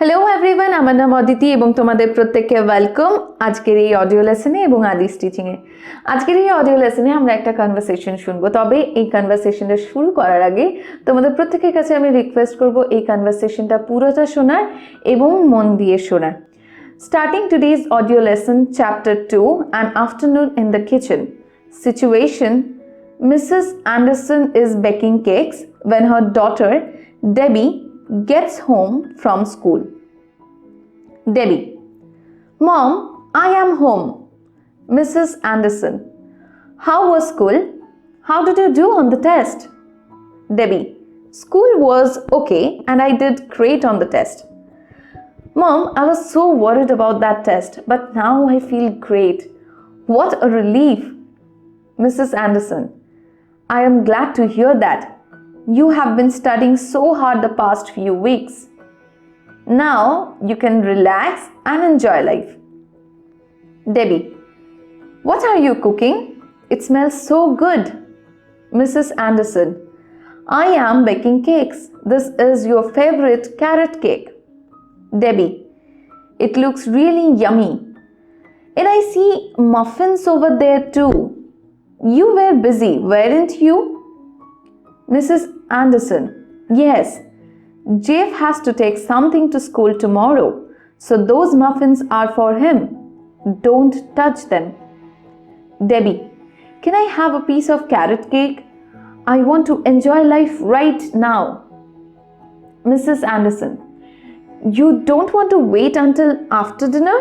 Hello everyone, আমার নাম অদিতি এবং তোমাদের প্রত্যেককে ওয়েলকাম আজকের এই অডিও লেসনে এবং আদিস টিচিং এ। আজকের এই অডিও লেসনে আমরা একটা কনভারসেশন শুনবো। তবে এই কনভারসেশনটা শুরু করার আগে তোমাদের প্রত্যেকের কাছে আমি রিকোয়েস্ট করব এই কনভারসেশনটা পুরোটা শোনার এবং মন দিয়ে শোনার। Starting today's audio lesson, chapter 2, An Afternoon in the Kitchen. Situation: Mrs. Anderson is baking cakes when her daughter Debbie gets home from school. Debbie: Mom, I am home. Mrs. Anderson: How was school? How did you do on the test? Debbie: School was okay and I did great on the test. Mom, I was so worried about that test, but now I feel great. What a relief. Mrs. Anderson: I am glad to hear that. You have been studying so hard the past few weeks. Now you can relax and enjoy life. Debbie: What are you cooking? It smells so good. Mrs. Anderson: I am baking cakes. This is your favorite carrot cake. Debbie: It looks really yummy. And I see muffins over there too. You were busy, weren't you? Mrs. Anderson: Yes. Jeff has to take something to school tomorrow, so those muffins are for him. Don't touch them. Debbie: Can I have a piece of carrot cake? I want to enjoy life right now. Mrs. Anderson: You don't want to wait until after dinner?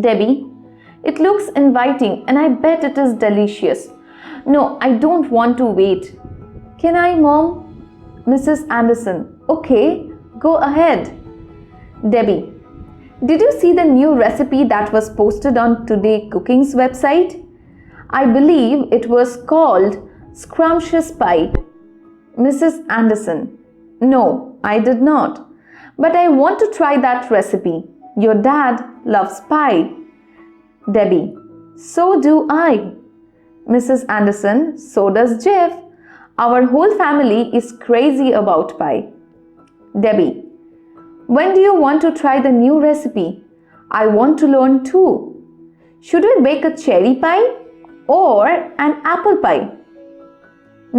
Debbie: It looks inviting and I bet it is delicious. No, I don't want to wait. Can I, Mom? Mrs. Anderson: Okay, go ahead. Debbie: Did you see the new recipe that was posted on Today Cooking's website? I believe it was called scrumptious pie. Mrs. Anderson: No, I did not. But I want to try that recipe. Your dad loves pie. Debbie: So do I. Mrs. Anderson: So does Jeff. Our whole family is crazy about pie. Debbie: When do you want to try the new recipe? I want to learn too. Should we bake a cherry pie or an apple pie?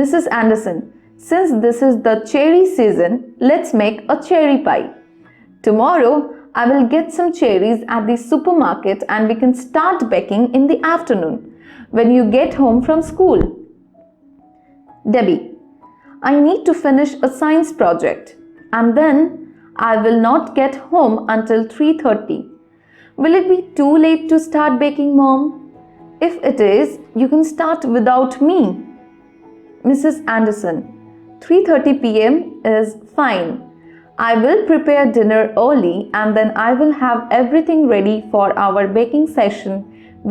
Mrs. Anderson: Since this is the cherry season, let's make a cherry pie. Tomorrow, I will get some cherries at the supermarket and we can start baking in the afternoon when you get home from school. Debbie: I need to finish a science project and then I will not get home until 3:30. Will it be too late to start baking, Mom? If it is, you can start without me. Mrs. Anderson: 3:30 p.m. is fine. I will prepare dinner early and then I will have everything ready for our baking session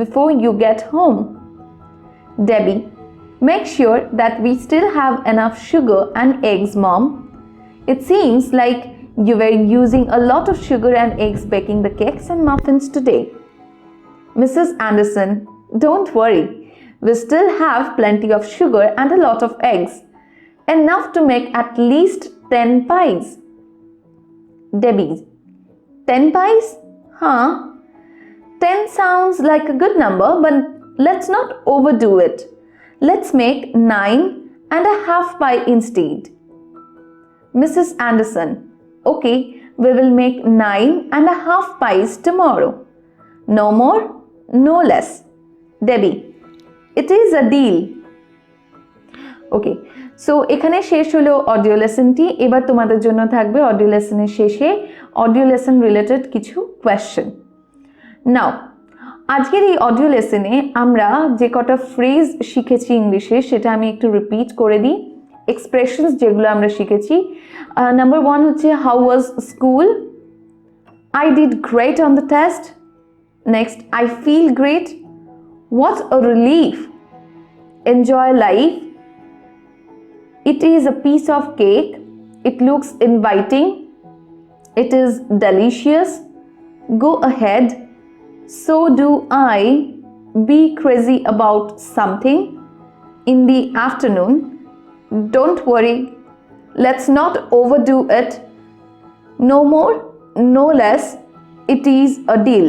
before you get home. Debbie: Make sure that we still have enough sugar and eggs, Mom. It seems like you were using a lot of sugar and eggs baking the cakes and muffins today. Mrs. Anderson: Don't worry. We still have plenty of sugar and a lot of eggs. Enough to make at least 10 pies. Debbie: 10 pies? Huh? 10 sounds like a good number, but let's not overdo it. Let's make 9.5 pie instead. Mrs. Anderson: Okay, we will make 9.5 pies tomorrow. No more, no less. Debbie: It is a deal. Okay, so এখানে শেষ হলো audio লেসনটি। এবার তোমাদের জন্য থাকবে audio লেসনের শেষে audio lesson related কিছু question. নাও, আজকের এই অডিও লেসনে আমরা যে কটা ফ্রেজ শিখেছি ইংলিশে সেটা আমি একটু রিপিট করে দিই। এক্সপ্রেশনস যেগুলো আমরা শিখেছি, নাম্বার 1 হচ্ছে how was school, I did great on the test, next I feel great, what a relief, enjoy life, it is a piece of cake, it looks inviting, it is delicious, go ahead, so do I, be crazy about something, in the afternoon, don't worry, let's not overdo it, no more, no less, it is a deal.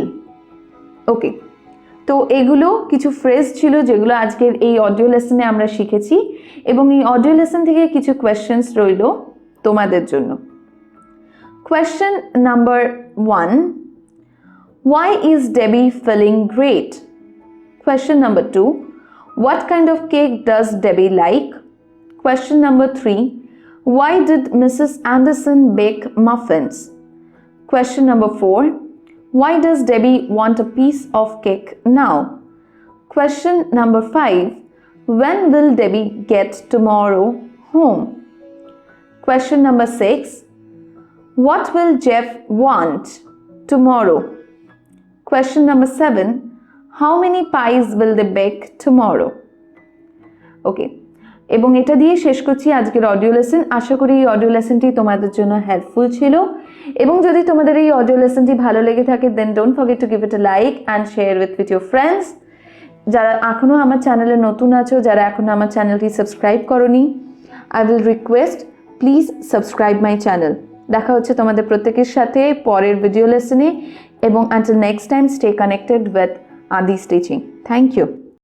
ওকে, তো এগুলো কিছু phrase ছিল যেগুলো আজকের এই audio লেসনে আমরা শিখেছি, এবং এই অডিও লেসন থেকে কিছু কোয়েশ্চেন্স রইল তোমাদের জন্য। Question number 1, why is Debbie feeling great? Question number 2, what kind of cake does Debbie like? Question number 3, why did Mrs. Anderson bake muffins? Question number 4, why does Debbie want a piece of cake now? Question number 5, when will Debbie get tomorrow home? Question number 6, what will Jeff want tomorrow? Question number 7, how many pies will they bake tomorrow? Okay, এবং এটা দিয়ে শেষ করছি আজকের audio lesson. আশা করি এই audio লেসনটি তোমাদের জন্য হেল্পফুল ছিল, এবং যদি তোমাদের এই অডিও লেসনটি ভালো লেগে থাকে then don't forget to give it a like and share with your friends. যারা এখনও আমার চ্যানেলে নতুন আছো, যারা এখনও আমার চ্যানেলটি সাবস্ক্রাইব করোনি, I will request please subscribe my channel. দেখা হচ্ছে তোমাদের প্রত্যেকের সাথে পরের ভিডিও লেসনে, এবং until next time stay connected with Adi's teaching. Thank you.